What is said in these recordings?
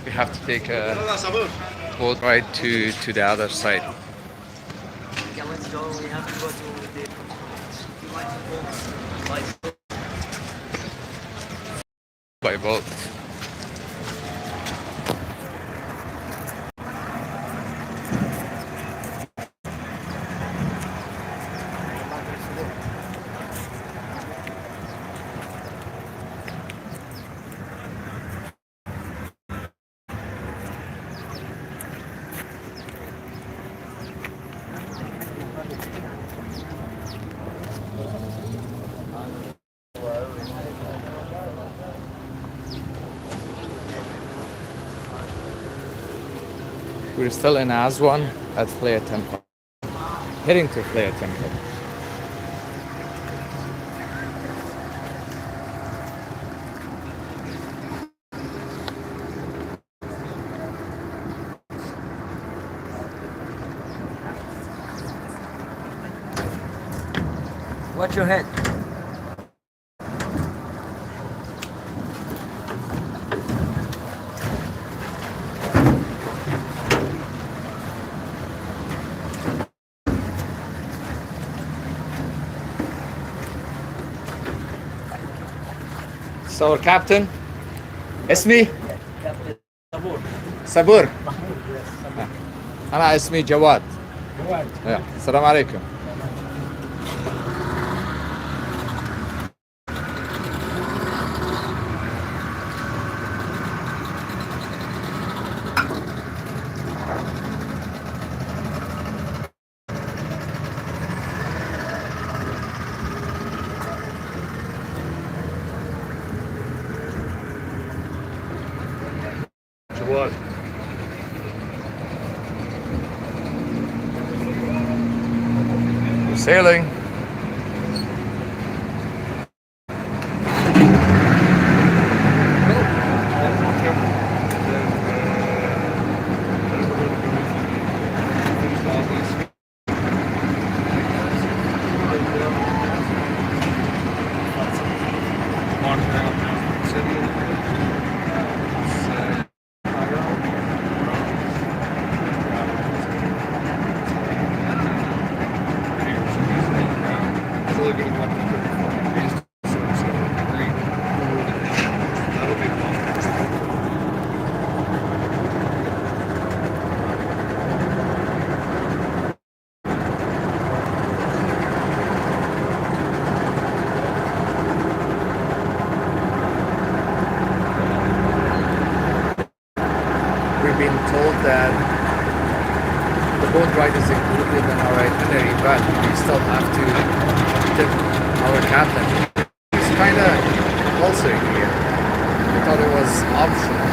We have to take a boat ride to the other side. Yeah, let's go. We have to go to the. You like the boats by boat. By boat. We're still in Aswan at Philae Temple. Heading to Philae Temple. Watch your head. So our captain, اسمي Sabur. صبور. Yes, Sabur. أنا اسمي جواد. Right. السلام عليكم. جواد. We're sailing. We've been told that the boat ride is included in our itinerary, but we still have to tip our captain. He's kind of also here. We thought it was optional.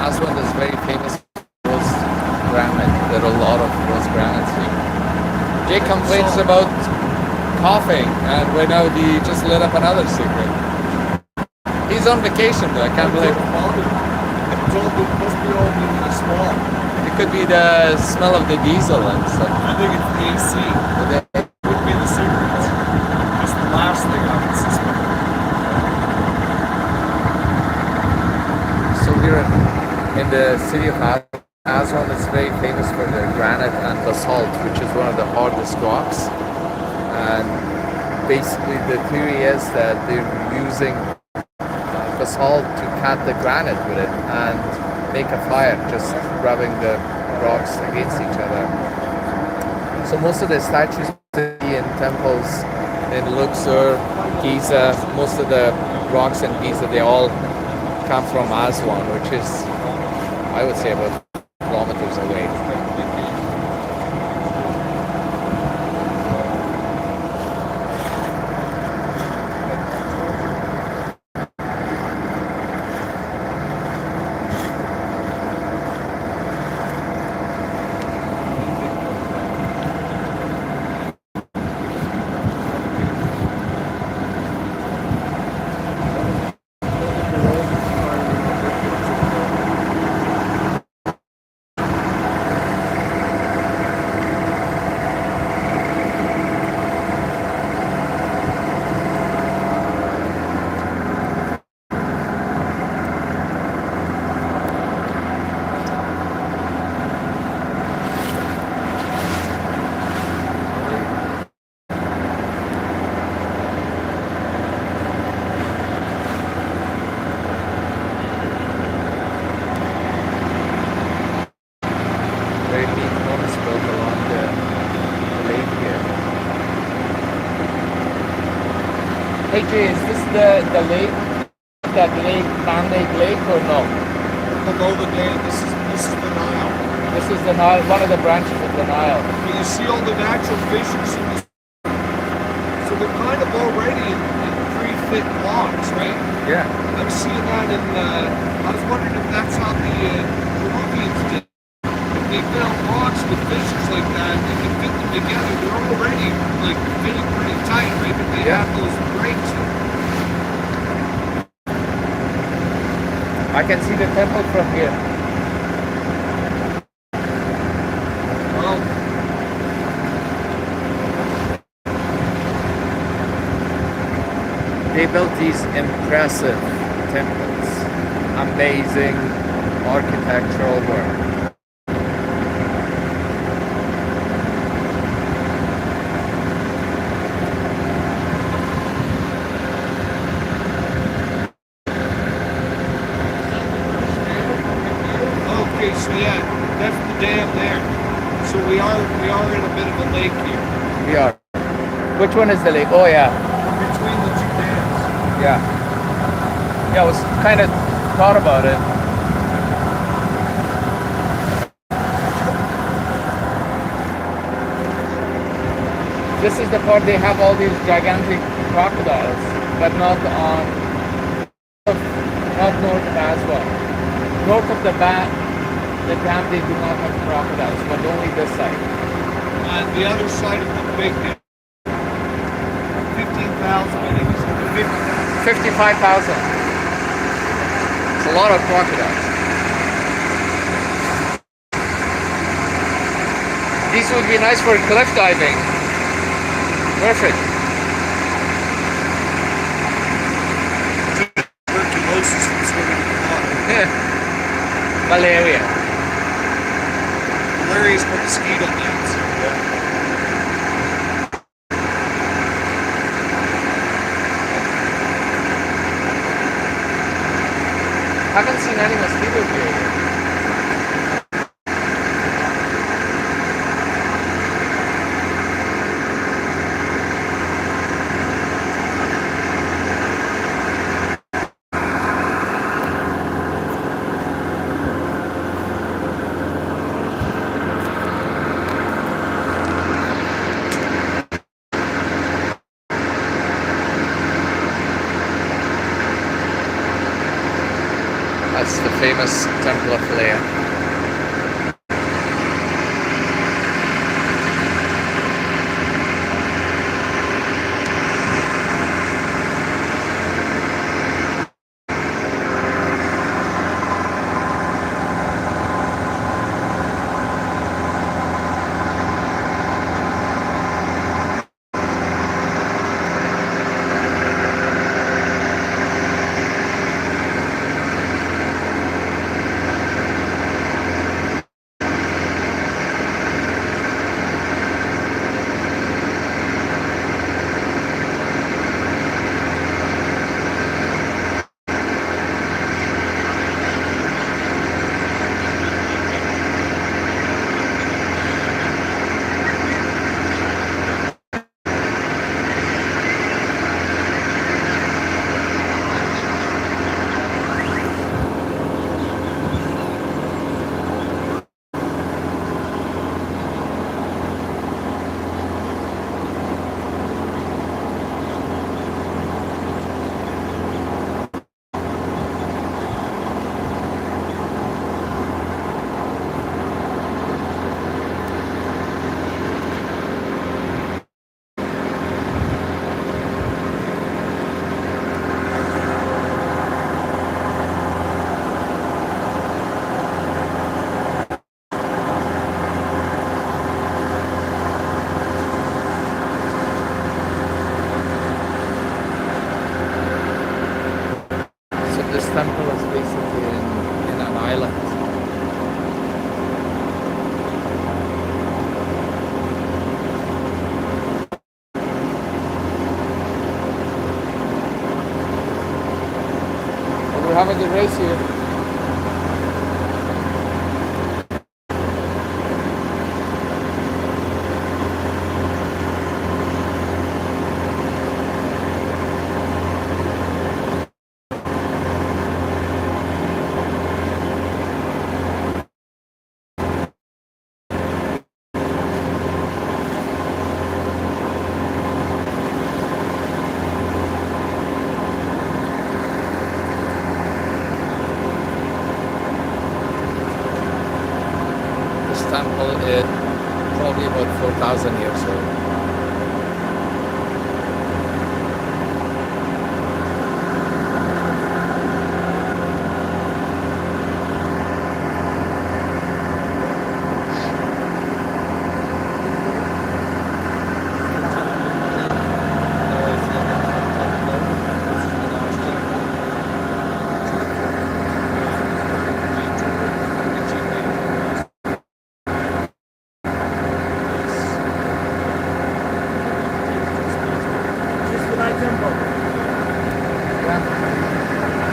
Aswan is very famous for rose granite. There are a lot of rose granites here. Jay complains about coughing, and we know he just lit up another secret. He's on vacation though, I can't believe it. It must be all in Aswan. It could be the smell of the diesel and stuff. I think it's the AC. Would be the secret. It's the last thing I would suspect. So we're in the city of Aswan. Is very famous for their granite and basalt, which is one of the hardest rocks. And basically the theory is that they're using basalt to cut the granite with it and make a fire, just rubbing the rocks against each other. So most of the statues in temples in Luxor, Giza, most of the rocks in Giza, they all come from Aswan, which is, I would say, about kilometers away. Hey Jay, is this the lake, that lake, man-made lake or no? Below the dam, this is the Nile. This is the Nile, one of the branches of the Nile. But you see all the natural fissures in this. So they're kind of already in pre-fit blocks, right? Yeah. I'm seeing that in, I was wondering if that's how the Peruvians did. If they found rocks with fissures like that, they can fit them together. They're already like fitting pretty tight, right? But they Yeah. have those breaks. I can see the temple from here. Well, They built these impressive temples. Amazing architectural work. okay, so yeah, that's the dam there. So we are in a bit of a lake here We are. Which one is the lake? Oh yeah. between the two dams. Yeah. Yeah, I was kind of thought about it. This is the part they have all these gigantic crocodiles, but not north of Aswan. North of the dam they do not have crocodiles, but only this side. On the other side of the big dam, 15,000, I think it's 50,000. 55,000. It's a lot of crocodiles. These would be nice for cliff diving. Perfect. Tuberculosis from swimming in the water. Malaria. Malaria's from mosquito nets. Haven't seen any mosquitoes here. That's the famous Temple of Philae. This temple is basically in an island. We're having the race here. 4,000 years old.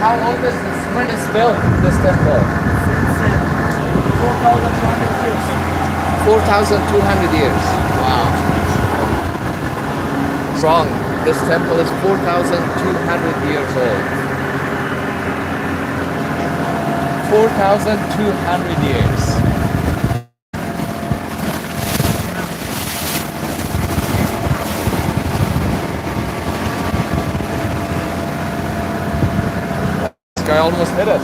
How old is this? When is built this temple? 4,200 years. 4,200 years. Wow. Wrong. This temple is 4,200 years old. 4,200 years. This guy almost hit us.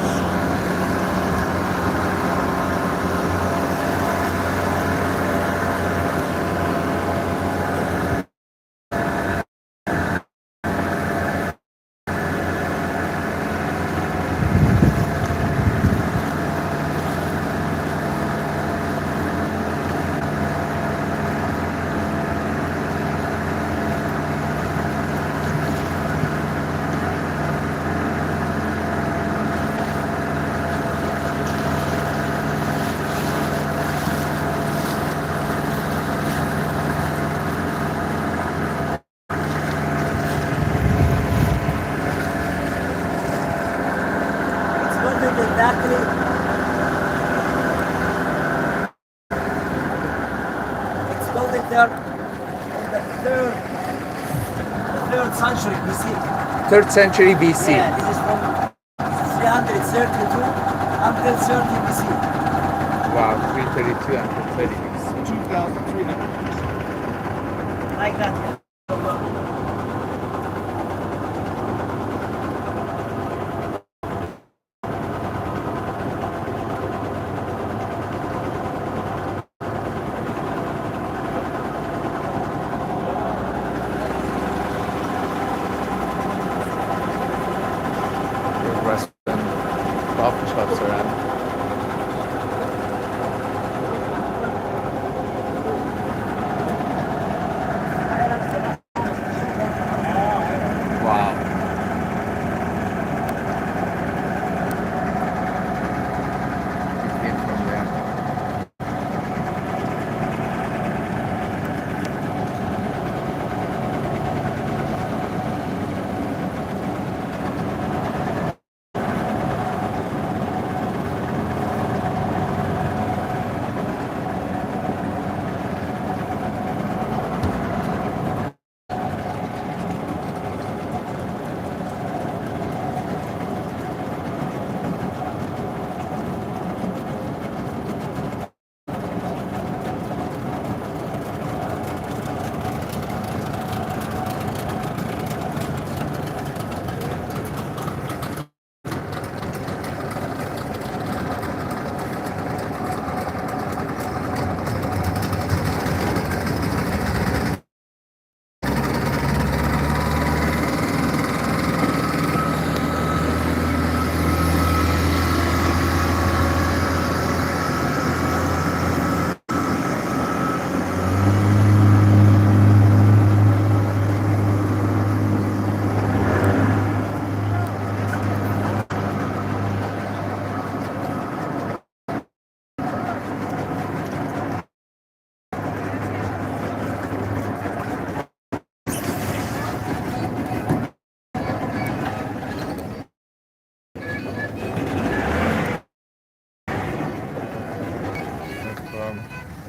Exactly. It's built in there in the third century BC. 3rd century BC. Yeah, this is from 332 until 30 BC. Wow, 332 until 30 BC. 2,300. Like that. Restaurant, coffee shops around. Wow. We came from there.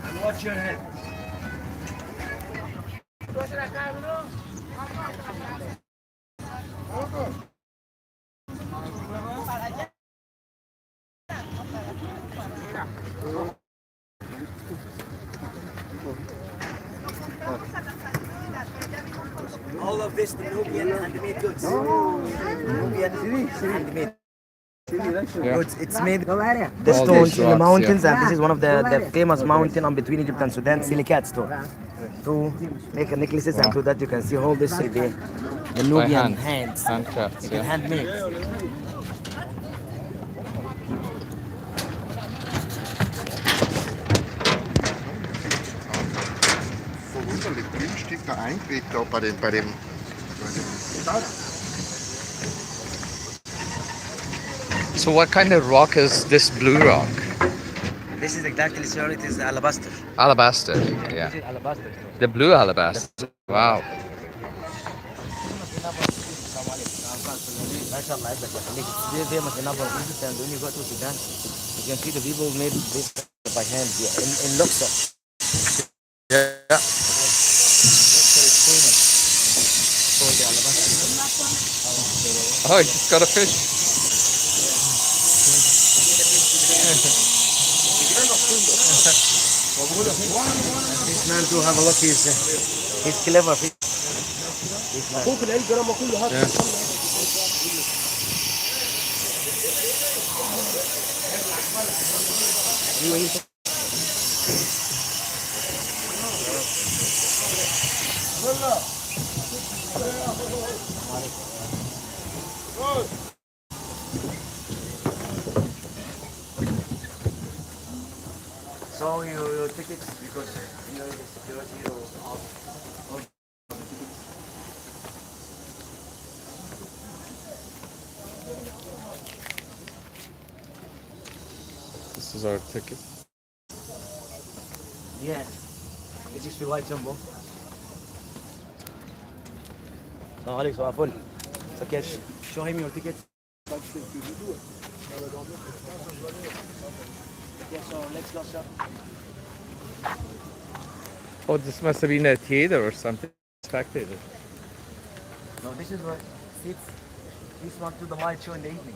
And watch your head. All of this the Nubian handmade goods. Nubian handmade. Yeah. It's made the All stones these in the rocks, mountains, yeah. and this is one of the famous mountain on between Egypt and Sudan, Silicat stone. To make a necklaces, and Wow. to that you can see all this the By Nubian hand. hands. Handcrafts, It is yeah. handmade. Verwunderlich günstig der Eintritt da bei dem So what kind of rock is this blue rock? This is exactly, sir. It is alabaster. Alabaster. This Yeah. is alabaster. The blue alabaster. Wow. MashaAllah, it's very famous in Upper Egypt, and when you go to Sudan, you can see the people made this by hand here in Luxor. Yeah. Luxor is famous for the alabaster. Oh, he just got a fish. This man too, have a look, he's clever. This man. Yeah. So your tickets, because you know the security of This is our ticket. yeah. This is Philae Jumbo. No, Alex, so full. So cash. Show him your ticket. Yeah, so let's go, sir. Oh, this must have been a theater or something. Spectator. No, this is what seats. This one to the light show in the evening.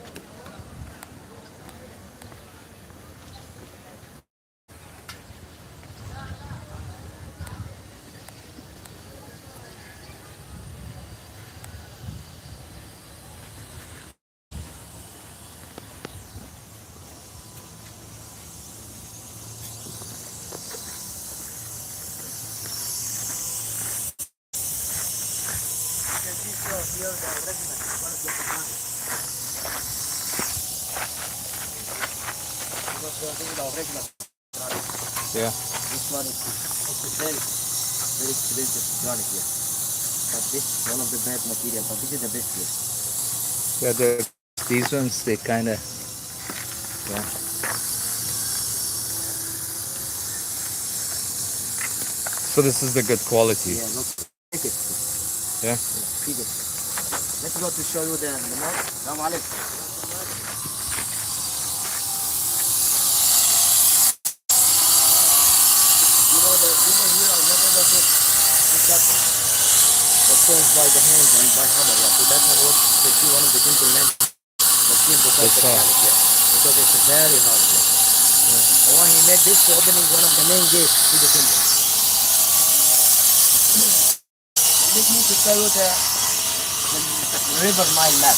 Yeah. This one is very, very expensive granite here. But this is one of the bad material, but this is the best here. Yeah, these ones, they kind of, yeah. So this is the good quality. Yeah, look, take it. Yeah. Take it. Let's go to show you the map. Come on, Alex. You know, the people here are not able to cut the stones by the hands and by hammer. Yeah. So that's how to see one of the simple men machine to cut That's the all. granite. Yeah. Because it's very hard. Yeah. And when he made this, opening one of the main gates to the temple. Let me to tell you the River Nile map.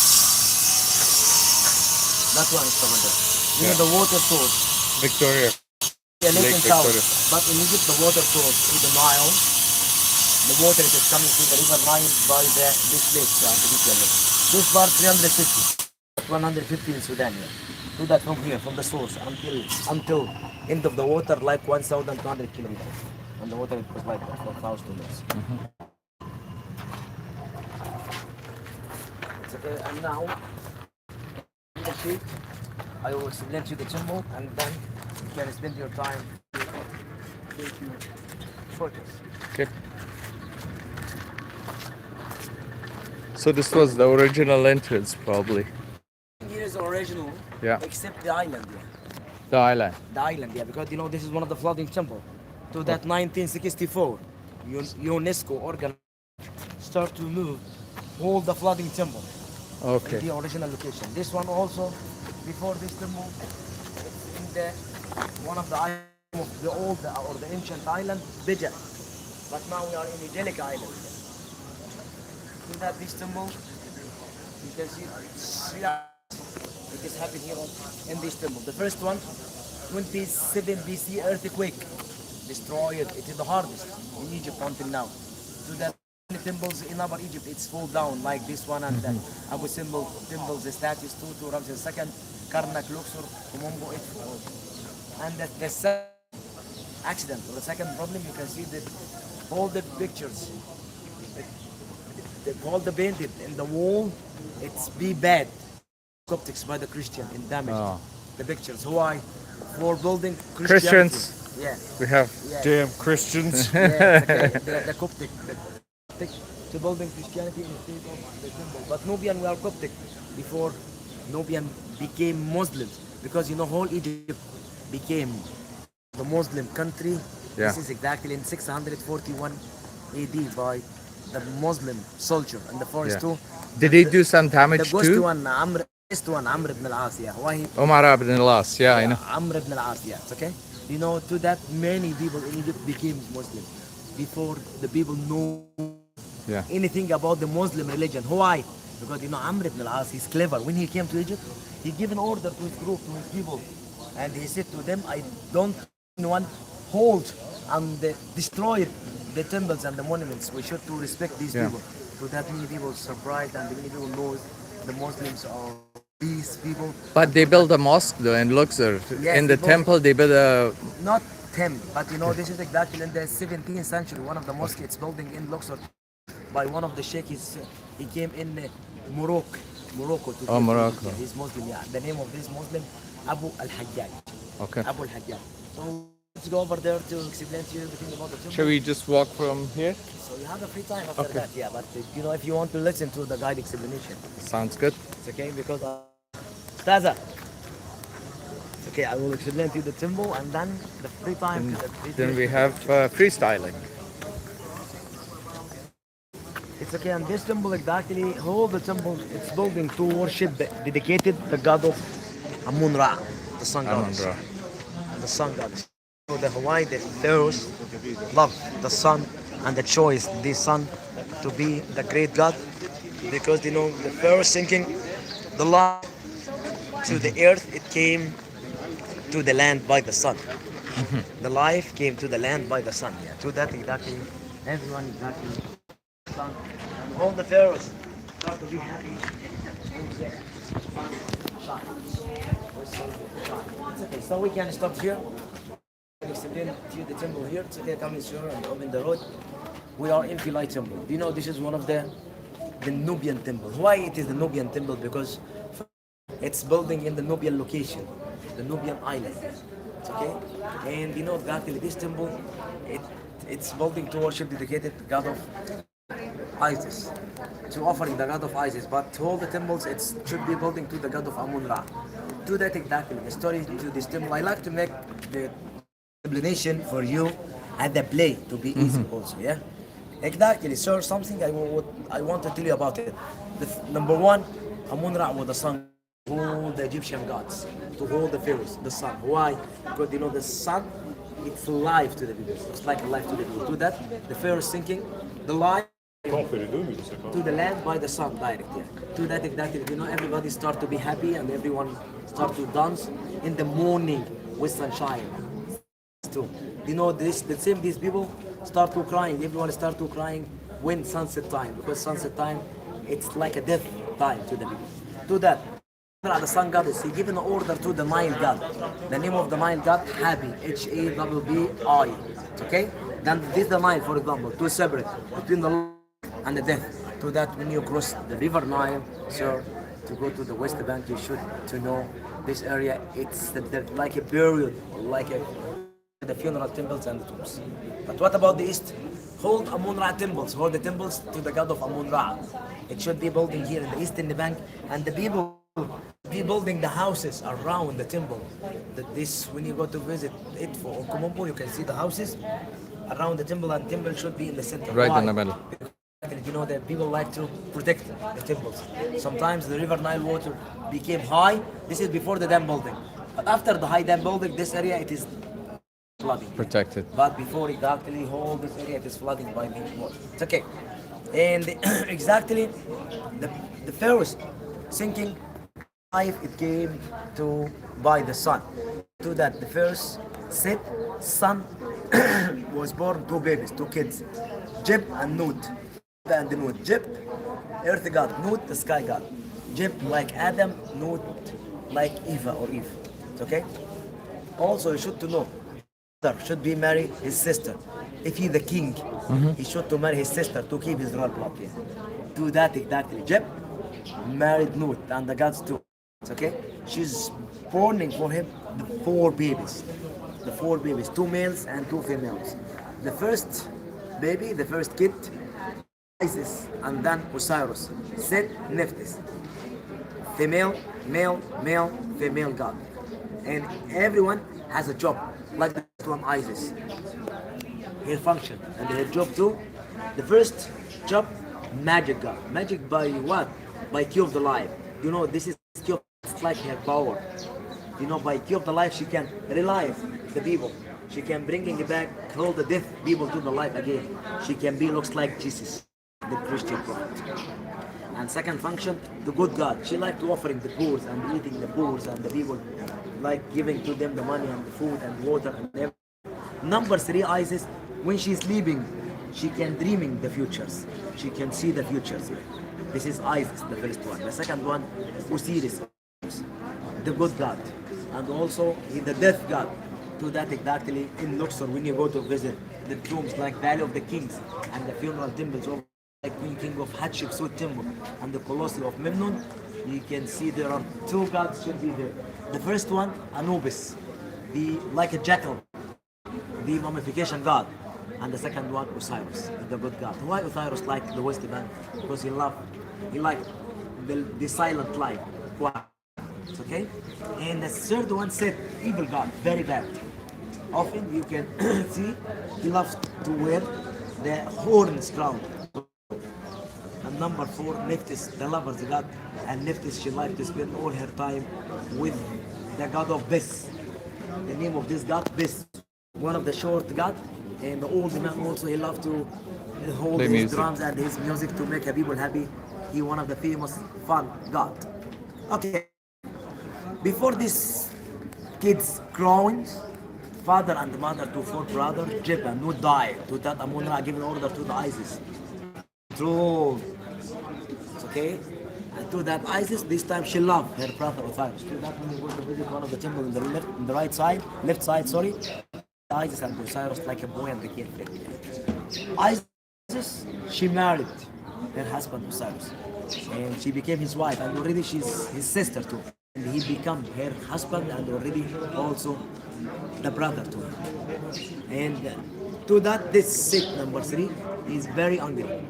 That one is over there. Near Yeah. the water source. Victoria. Yeah, lake Lake in south. Victoria. But in Egypt, the water source through the Nile. The water is coming through the River Nile by this lake, the artificial lake. This part 350. 150 in Sudan. Yeah. Do that from here, from the source until end of the water, like 1,200 kilometers. And the water it was like that for 1,000 years. It's okay. And now, in the sheet, I will explain to you the temple, and then you can spend your time taking photos. Okay. So this was the original entrance, probably. Here is original, Yeah. except the island. Yeah. The island. The island, yeah, because you know this is one of the flooding temple. To that 1964, UNESCO organized start to move all the flooding temple. Okay. The original location. This one also, before this temple, it's in the one of the islands of the old or the ancient island, Bija. But now we are in Idyllic Island. See that this temple, you can see it's It is happening here in this temple. The first one, 27 BC earthquake, destroyed. It is the hardest in Egypt until now. To the temples in Upper Egypt, it's fall down like this one, and Abu Simbel temples, the statues too, to Ramses II, Karnak, Luxor, Komombo, it falls. And the second accident, or the second problem, you can see that all the pictures, all the painted in the wall, it's be bad. Coptics by the Christian in damage. Oh. The pictures. Why? For building Christianity. Christians. Yeah. We have Yeah. damn Christians. Yeah, okay. The Coptic. The Coptic to building Christianity in the state of the temple. But Nubian were Coptic before Nubian became Muslims. Because you know whole Egypt became the Muslim country. Yeah. This is exactly in 641 AD by the Muslim soldier and the first Yeah. two. Did he do some The damage ghost too? one, Amr ibn al-As, yeah. Why he Omar ibn al-As, yeah, I know. Amr ibn al-As, yeah, it's okay. You know, to that many people in Egypt became Muslim before the people know Yeah. anything about the Muslim religion. Why? Because you know Amr ibn al-As, he's clever. When he came to Egypt, he gave an order to his group, to his people, and he said to them, I don't want hold and destroy the temples and the monuments. We should to respect these Yeah. people. So that many people surprised and many people know the Muslims are these people. But they built a mosque though in Luxor. Yes, In the they built- temple they built a Not him, but you know, this is exactly in the 17th century. One of the mosques it's building in Luxor by one of the sheikhs. He came in Morocco to build Morocco. He's Muslim, yeah. The name of this Muslim, Abu al-Hajjaj. Okay. Abu al-Hajjaj. So let's go over there to explain to you everything about the temple. Shall we just walk from here? So you have a free time after Okay. that, yeah. But you know, if you want to listen to the guide explanation, Sounds good. it's okay because Staza. It's okay. I will explain to you the temple and then the free time. Then we have freestyling. It's okay, and this temple exactly, all the temple, it's building to worship, dedicated the god of Amun-Ra, the sun god. Amun-Ra. The sun god. So the Hawaii, the pharaohs love the sun and the choice this sun to be the great god because you know the pharaohs thinking the light to the earth, it came to the land by the sun. The life came to the land by the sun. Yeah, to that exactly, everyone exactly. Sun. And all the pharaohs start to be happy. It's okay, so we can stop here. Explain to you the temple here. It's okay, come in sure and open the road. We are in Philae temple. You know this is one of the Nubian temple. Why it is the Nubian temple? Because it's building in the Nubian location, the Nubian island. It's okay, and you know exactly this temple. It's building to worship dedicated god of Isis, to offering the god of Isis, but to all the temples it should be building to the god of Amun-Ra. To that exactly, the story to this temple. I like to make the explanation for you and the play to be easy also, yeah? Exactly, sir, something I want to tell you about it. Number one, Amun-Ra was the sun, all the Egyptian gods, to hold the pharaohs, the sun. Why? Because you know the sun, it's life to the people. It's like life to the people. To that, the pharaohs thinking, the life to the land by the sun direct, yeah. To that exactly, you know, everybody start to be happy and everyone start to dance in the morning with sunshine. Too. You know this, the same these people start to crying, everyone start to crying when sunset time, because sunset time, it's like a death time to the people. To that, the sun goddess, he given an order to the Nile god. The name of the Nile god, Habi, Habi. Okay? Then this the Nile, for example, to separate between the life and the death. To that, when you cross the river Nile, sir, to go to the west bank, you should to know this area. It's like a burial, like the funeral temples and the tombs. But what about the east? Hold Amun-Ra temples, hold the temples to the god of Amun-Ra. It should be building here in the eastern bank, and the people be building the houses around the temple. This, when you go to visit it for Komombo, you can see the houses around the temple, and temple should be in the center. Right Why? in the middle. You know that people like to protect the temples. Sometimes the river Nile water became high. This is before the dam building. But after the high dam building, this area it is flooding. Protected. But before exactly whole this area it is flooding by the water. It's okay. And exactly the pharaohs thinking life it came to by the sun. To that the first Set son was born two babies, two kids, Jeb and Nut. And Nut, Jeb, earth god, Nut, the sky god. Jeb like Adam, Nut like Eva or Eve. It's okay? Also, you should to know, brother should be marry his sister. If he the king, he should to marry his sister to keep his royal blood. Yeah. Do that exactly. Jeb married Nut and the gods too. It's okay? She's borning for him the four babies. The four babies, two males and two females. The first baby, the first kid, Isis and then Osiris. Set Nephthys. Female, male, male, female god. And everyone has a job, like this one Isis. Her function and her job too. The first job, magic god. Magic by what? By key of the life. You know, this is key of, it's like her power. You know, by key of the life, she can relive the people. She can bringing back all the dead people to the life again. She can be looks like Jesus, the Christian prophet. And second function, the good God. She like to offering the poor and eating the poor and the people, like giving to them the money and the food and water and everything. Number three, Isis, when she's sleeping, she can dreaming the futures. She can see the futures. This is Isis, the first one. The second one, Osiris, the good God. And also, he's the death God. To that exactly in Luxor, when you go to visit the tombs like Valley of the Kings and the funeral temples of like Queen King of Hatshepsut temple and the Colosseum of Memnon, you can see there are two gods should be there. The first one, Anubis, the like a jackal, the mummification god, and the second one, Osiris, the good god. Why Osiris like the West man? Because he like the silent life. Why? It's okay. And the third one said evil god, very bad. Often you can see he loves to wear the horns crown. And number four, Nephthys, the lover's god. And Nephthys, she likes to spend all her time with the god of Bes. The name of this god, Bes, one of the short god. And the old man also, he loved to hold Play his music. drums and his music to make people happy. He one of the famous fun god. Okay. Before these kids growing, father and mother to four brothers, Jeb and Nut died. To that Amunra given order to the Isis. True. It's okay? And to that Isis, this time she loved her brother Osiris. To that when you go to visit one of the temples on the right side, left side, sorry, Isis and Osiris like a boy and the kid. Isis, she married her husband Osiris. And she became his wife and already she's his sister too. And he became her husband and already also the brother to her. And to that, this Sikh number three is very angry.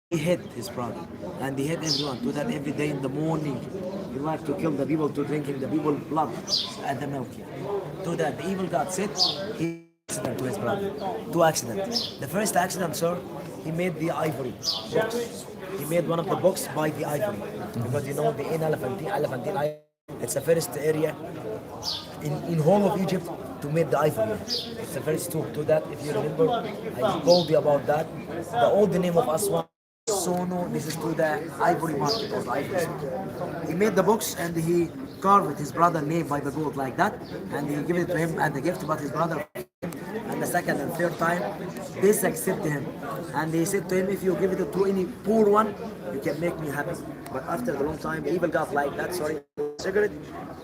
He hate his brother and he hate everyone. To that every day in the morning, he like to kill the people, to drinking the people blood at the milk. To that, the evil God said he accident to his brother. Two accidents. The first accident, sir, he made the ivory box. He made one of the box by the ivory because you know the elephantine ivory. It's the first area in whole of Egypt to make the ivory. It's the first tool to that. If you remember, I told you about that. The old name of Aswan, Sono. This is to the ivory market or the ivory store. He made the box and he carved his brother name by the gold like that, and he gave it to him as a gift. But his brother, and the second and third time, this accepted him, and he said to him, if you give it to any poor one, you can make me happy. But after a long time, the evil God like that, sorry, cigarette,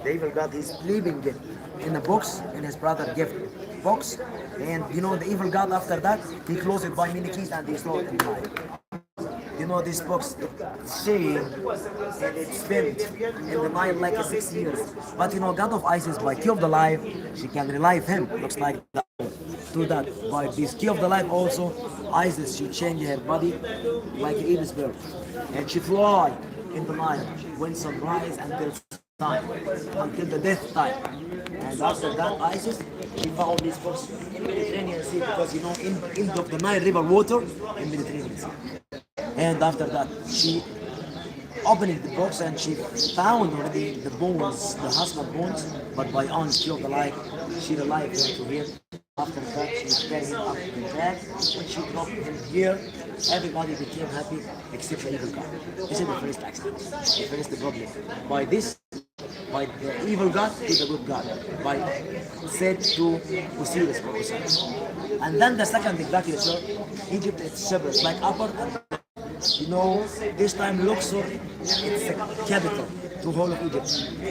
the evil God is leaving it in the box in his brother gift box, and you know the evil God after that, he closed it by many keys and he threw it in the Nile. You know this box, it's shame and it's spent in the Nile like 6 years. But you know God of Isis by key of the life, she can relive him, looks like that. Do that by this key of the life also, Isis she changed her body like an eagle's bird, and she fly in the Nile when sunrise until time, until the death time. And after that, Isis, she found this box in Mediterranean Sea because you know in end of the Nile River water in Mediterranean Sea. And after that, she opened the box and she found already the bones, the husband bones, but by key of the life, she revived him to him. After that, she carried him up the bag and she dropped him here. Everybody became happy except the evil God. This is the first accident, the first problem. By this, by the evil god to the good god, by Set to Osiris or Osiris. And then the second exactly, so Egypt it's separate, like upper and you know, this time Luxor, it's the capital to whole of Egypt,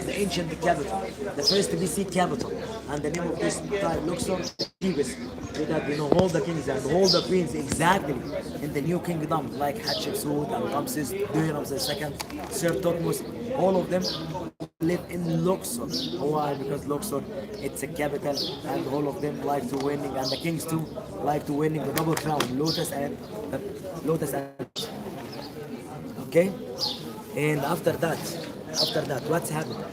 the ancient capital, the first BC capital, and the name of this time Luxor, Thebes. So that you know all the kings and all the queens exactly in the new kingdom, like Hatshepsut and Ramses, Ramses II, Sir Thutmose, all of them live in Luxor. Why? Because Luxor, it's a capital, and all of them like to winning, and the kings too like to winning the double crown, lotus and okay. And after that, what's happened?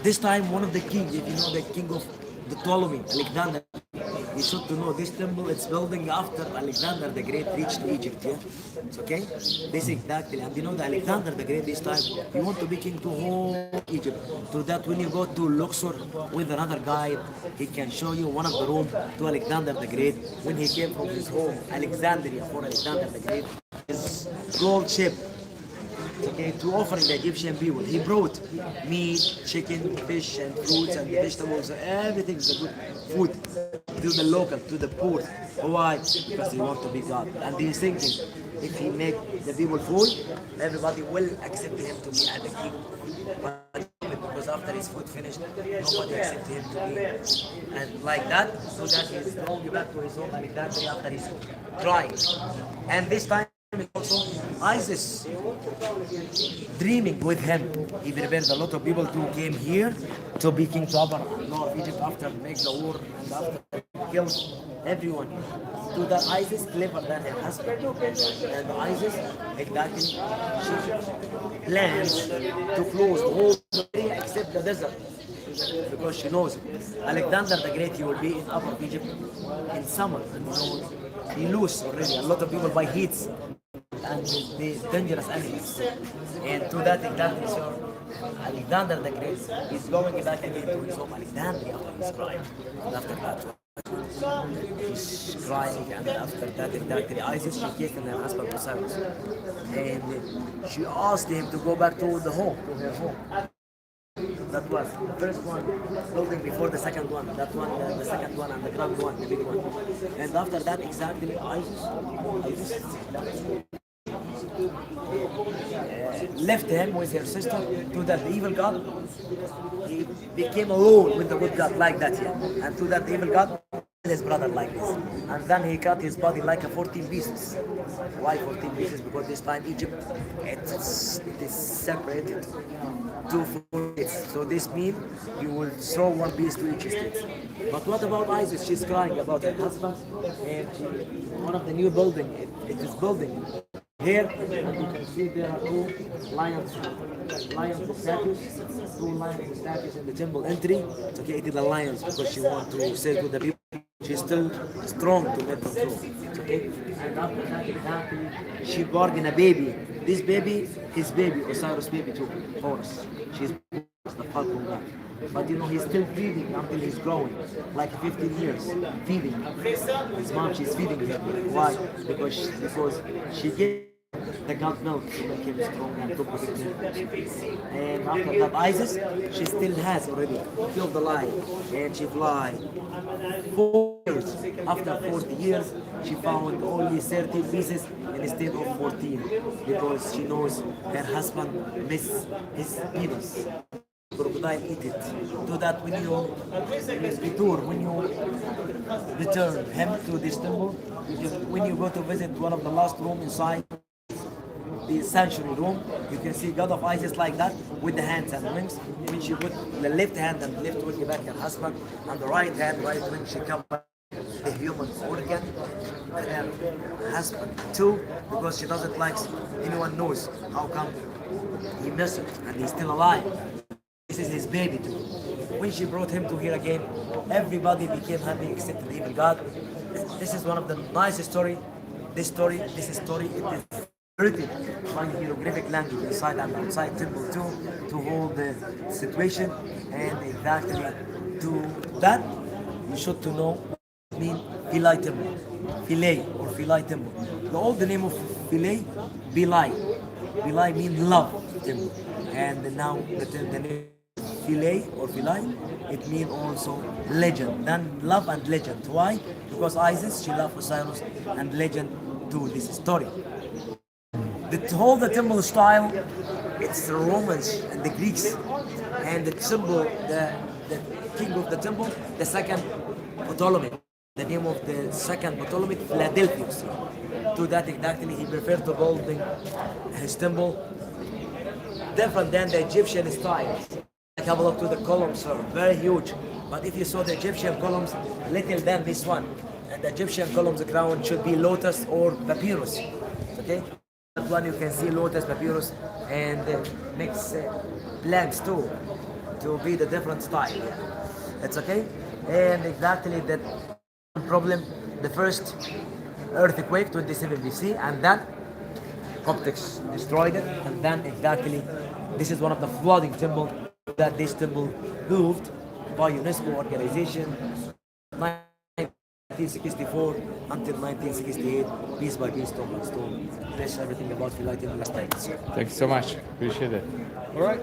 This time, one of the kings, if you know the king of the Ptolemy, Alexander, you should to know this temple it's building after Alexander the Great reached Egypt. Yeah, it's okay. This exactly, and you know the Alexander the Great this time he want to be king to whole Egypt. So that when you go to Luxor with another guide, he can show you one of the room to Alexander the Great when he came from his home Alexandria for Alexander the Great, his gold ship. Okay, to offering the Egyptian people. He brought meat, chicken, fish, and fruits and vegetables, everything is a good food to the local, to the poor. Why? Because he wants to be God. And he's thinking, if he make the people full, everybody will accept him to be as the king. But because after his food finished, nobody accept him to be. And like that, so that he's going back to his home Alexandria after his crying. And this time, also, Isis dreaming with him. He prepared a lot of people to came here to be king to Upper North Egypt after make the war and after kill everyone. To the Isis clever than her husband. And Isis exactly she plans to close the whole area except the desert. Because she knows Alexander the Great he will be in Upper Egypt in summer and you know he lose already a lot of people by heats and the dangerous animals. And to that exactly, so Alexander the Great is going back again to his home Alexandria after his crime. And after that, he's crying, and after that exactly Isis she kissed her husband Osiris. And she asked him to go back to the home, to her home. That was the first one building before the second one. That one, the second one, and the grand one, the big one. And after that, exactly, Isis left him with her sister to that evil god. He became alone with the good god like that, yeah. And to that evil god, his brother like this. And then he cut his body like a 14 pieces. Why 14 pieces? Because this time Egypt, it is separated to 4 states. So this means you will throw one piece to each state. But what about Isis? She's crying about her husband, and one of the new building, it is building. Here, and you can see there are two lions statues, in the temple entry. It's okay, it is the lions because she wants to say to the people she's still strong to let them through. It's okay. And after that, exactly, she bargained a baby. This baby, his baby, Osiris' baby too, Horus. She's the falcon god. But you know, he's still feeding until he's growing, like 15 years, feeding. His mom, she's feeding him. Why? Because she gave the god milk to make him strong and to protect him. And after that, Isis, she still has already killed the lion, and she fly. 4 years. After 40 years, she found only 30 pieces instead of 14 because she knows her husband miss his penis. Crocodile eat it. So that when you return him to this temple, when you go to visit one of the last room inside the sanctuary room, you can see God of Isis like that with the hands and wings. When she put the left hand and left will give back her husband, and the right hand, right wing, she come back the human organ, her husband too, because she doesn't like anyone knows how come he missed it and he's still alive. This is his baby too. When she brought him to here again, everybody became happy except the evil God. This is one of the nicest story. This story, it is written by hieroglyphic language inside and outside temple too, to hold the situation, and exactly to that you should to know mean Philae temple, Philae or Philae temple. The old name of Philae, Philae. Philae means love temple, and now the name Philae or Philae, it means also legend. Then love and legend. Why? Because Isis, she loved Osiris, and legend to this story. The temple style, it's the Romans and the Greeks, and the symbol, the king of the temple, the second Ptolemy. The name of the second Ptolemy, Philadelphus. To that exactly, he preferred to building his temple different than the Egyptian style. Have a look to the columns, are very huge. But if you saw the Egyptian columns, little than this one, and the Egyptian columns crown should be lotus or papyrus. Okay, that one you can see lotus, papyrus, and mix plants too, to be the different style. Yeah. It's okay, and exactly that problem. The first earthquake, 27 BC, and then Coptics destroyed it, and then exactly this is one of the flooding temple that this temple moved by UNESCO organization 1964 until 1968, piece by piece, stone by stone. That's everything about Philae temple last night. Thank you so much. Appreciate it. All right.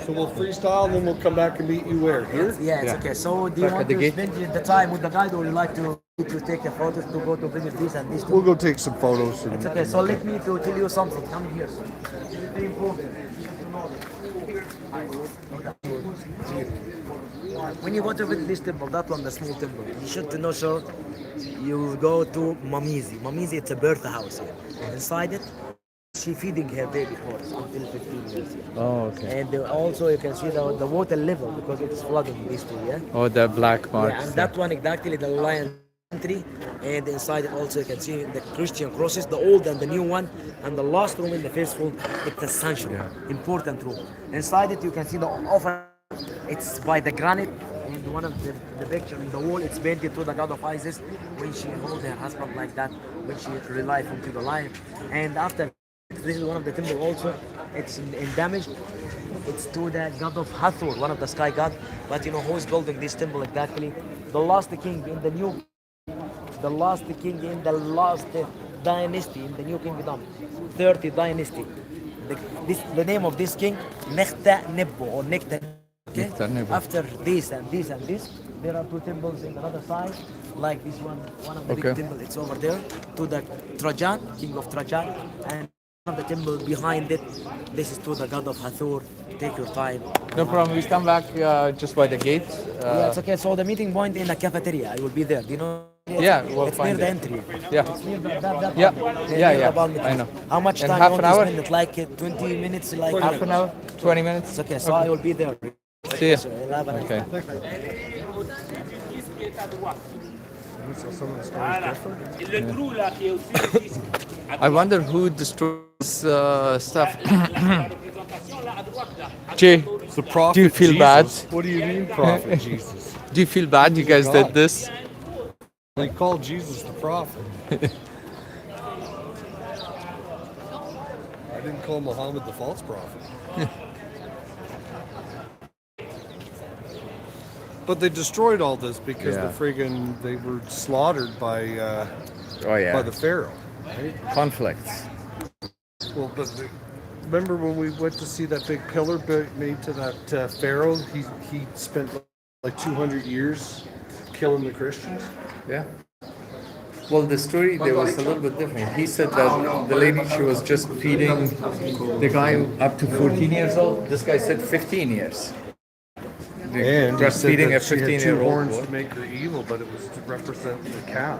So we'll freestyle, and then we'll come back and meet you where? Here? Yeah, it's Yeah. okay. So do you Back want at the to gate? spend the time with the guide, or would you like to take a photos to go to visit this and this? We'll go take some photos. It's okay. So let me to tell you something. Come here. Very important. When you go to visit this temple, that one, the small temple, you should to know, sir, you will go to Mamizi. Mamizi, it's a birth house here. Inside it, she feeding her baby horse until 15 years. Yeah. Oh, okay. And also you can see the water level because it's flooding these two, yeah? Oh, the black marks. Yeah, and that one exactly the lion entry, and inside it also you can see the Christian crosses, the old and the new one, and the last room in the first room, it's a sanctuary, important room. Inside it you can see the offer, it's by the granite, and one of the picture in the wall, it's painted to the god of Isis when she hold her husband like that, when she relied into the lion. And after this is one of the temple also, it's in damage. It's to the god of Hathor, one of the sky god. But you know who's building this temple exactly? The last king in the new, the last king in the last dynasty in the new kingdom, 30 dynasty. The name of this king, Nekhta Nebo or Nekhta. Okay? Nekhta-Nebo. After this and this and this, there are two temples in the other side, like this one of the big temple. It's over there to the Trajan, king of Trajan, and one of the temple behind it. This is to the god of Hathor. Take your time. No problem. We stand back just by the gate. Yeah, it's okay. So the meeting point in the cafeteria. I will be there. Do you know? Yeah, we'll it's find near it. the entry. Yeah. It's near that Yeah. near Yeah, the yeah. balcony. I know. How much In time half you an want to hour? spend it? Like 20 minutes? Like Half an hour? 20 minutes? It's okay. So I will be there. See ya. So, have a nice Okay. I wonder who destroys stuff. Jay, The prophet do you feel bad? What do you mean, prophet Jesus? Do you feel bad you guys did this? They call Jesus the prophet. I didn't call Muhammad the false prophet. But they destroyed all this because Yeah. they were slaughtered by Oh yeah. by the Pharaoh. Conflicts. Well, remember when we went to see that big pillar made to that Pharaoh? He spent like 200 years killing the Christians. Yeah. Well, the story there was a little bit different. He said that the lady, she was just feeding the guy up to 14 years old. This guy said 15 years. And he Just said feeding a that she had 2 15-year-old horns boy. to make her evil, but it was to represent the cow.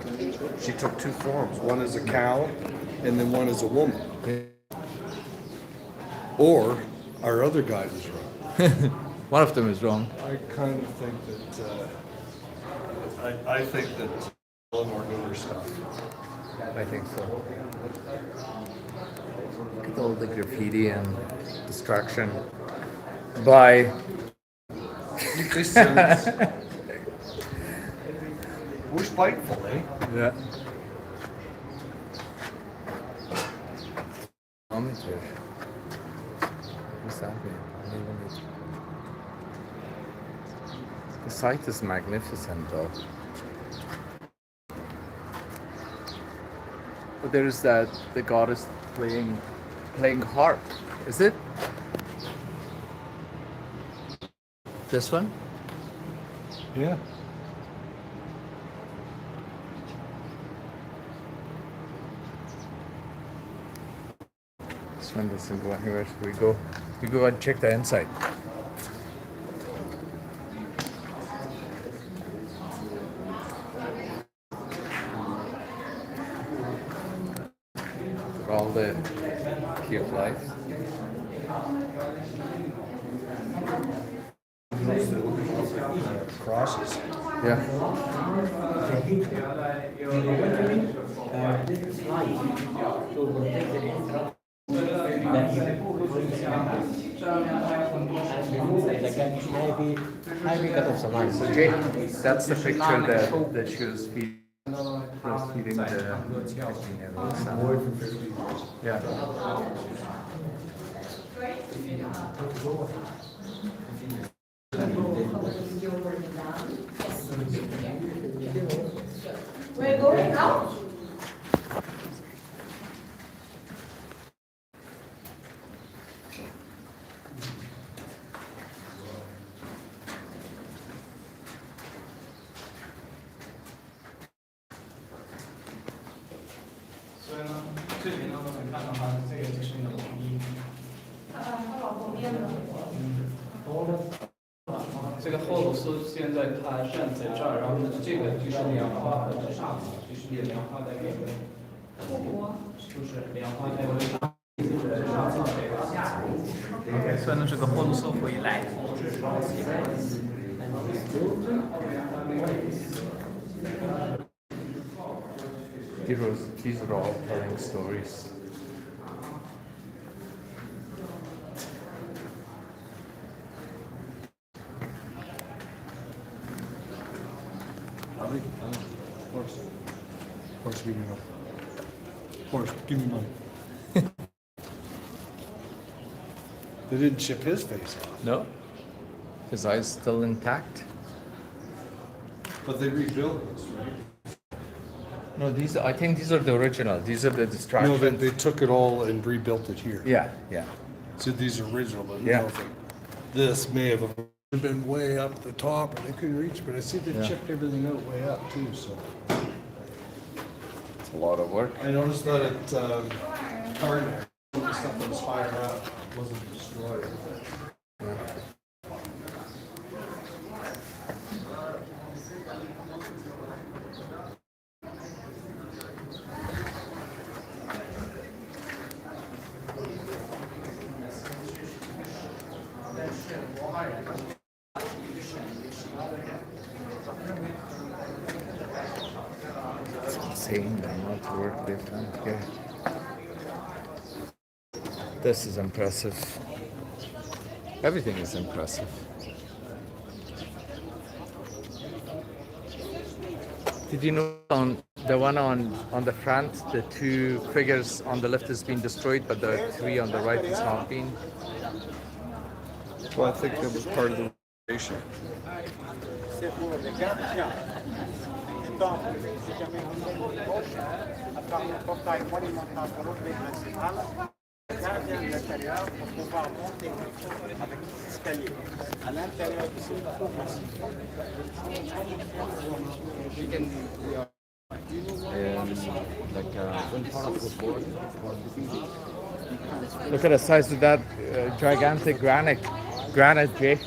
She took 2 forms, one as a cow and then one as a woman. Or our other guy was wrong. One of them is wrong. I kind of think that I think that all more over stuff. I think so. Look at all the graffiti and destruction by Christians. We're spiteful, eh? yeah. Amateur. What's that mean? I don't even know. The site is magnificent though. But there is that the goddess playing harp, is it? This one? Yeah. This one doesn't go anywhere. We go and check the inside. For all the key of life. Crosses. Yeah. So Jay, that's the picture that she was feeding the yeah. We're going out.这个后螺丝现在它站在这儿，然后这个就是两花的这上面，就是两花的那个，就是两花的这上面，所以呢，这个后螺丝回来。These are all telling stories. Horse, give me money. Horse, give me money. They didn't chip his face off. No? His eye's still intact? But they rebuilt this, right? No, I think these are the original. These are the No, distractions. they took it all and rebuilt it here. Yeah, yeah. So these are original, but Yeah. no, this may have been way up the top and they couldn't reach, but I see they Yeah. chipped everything out way up too, so. It's a lot of work. I noticed that at Carnac, the stuff that was fired up wasn't destroyed. It's insane the amount of work they've done here. This is impressive. Everything is impressive. Did you know on the one on the front, the two figures on the left has been destroyed, but the three on the right has not been? Well, I think that was part of the renovation. gardien de l'intérieur pour pouvoir monter avec l'escalier. À l'intérieur du site, Look at the size of that gigantic granite, Jay.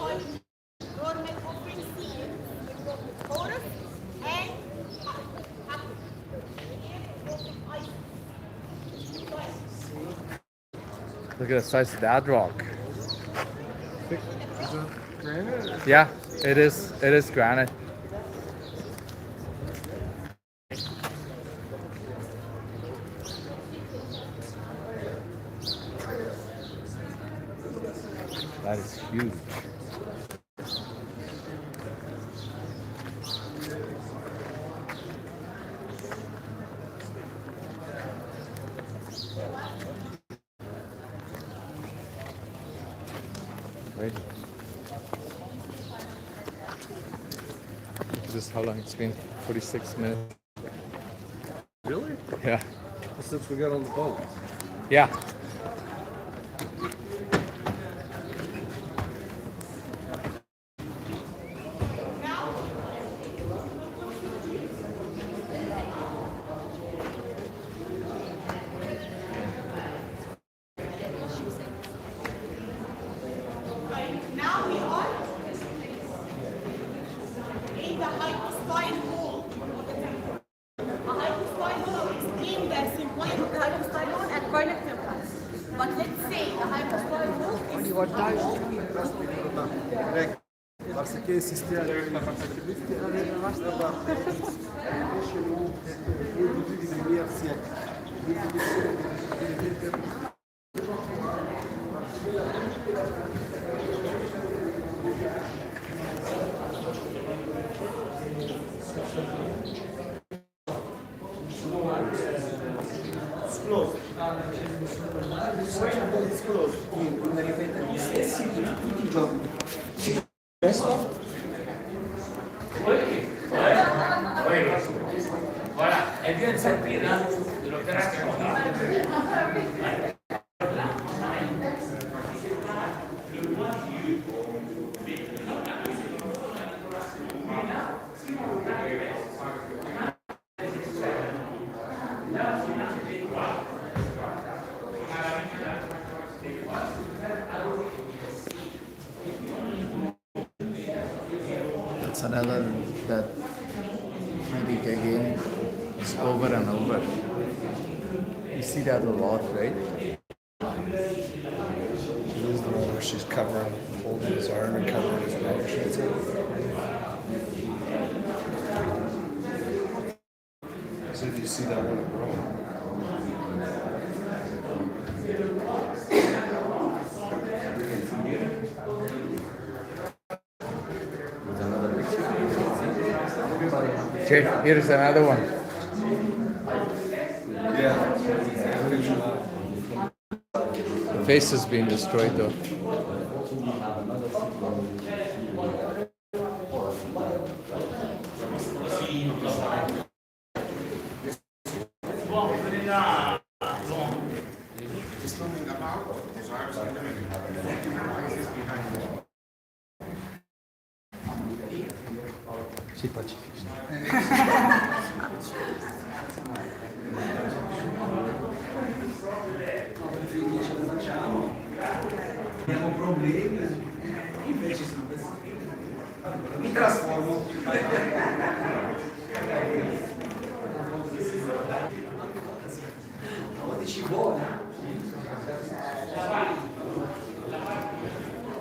Look at the size of that rock. Is that granite? Yeah, it is. It is granite. That is huge. Right. This is how long it's been. 46 minutes. Really? Yeah. Since we got on the boat. Yeah. But let's say the hyperspace Parce che esiste la Voilà, è più inserpita dello che That's another that maybe again is over and over. You see that a lot, right? This is the one where she's covering, holding his arm and covering his mouth. So if you see that one growing. Okay, here's another one. Yeah. The face has been destroyed though. Sì, pacifico. Abbiamo problemi, invece mi trasformo. Dici buona.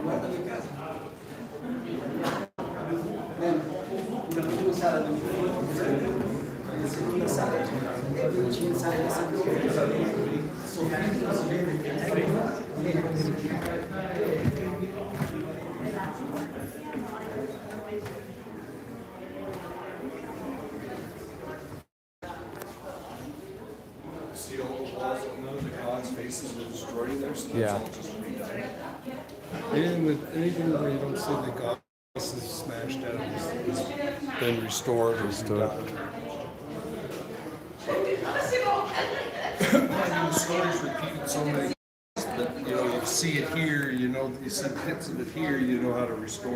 Guarda che casa. Una prima sala di una seconda sala vicino sala See all the walls, none of the gods' faces were destroyed in there, so that's Yeah. all just redone. Anything where you don't see the gods is smashed out has been restored or redone. The story's repeated so many times that you know you see it here, you know you see bits of it here, you know how to restore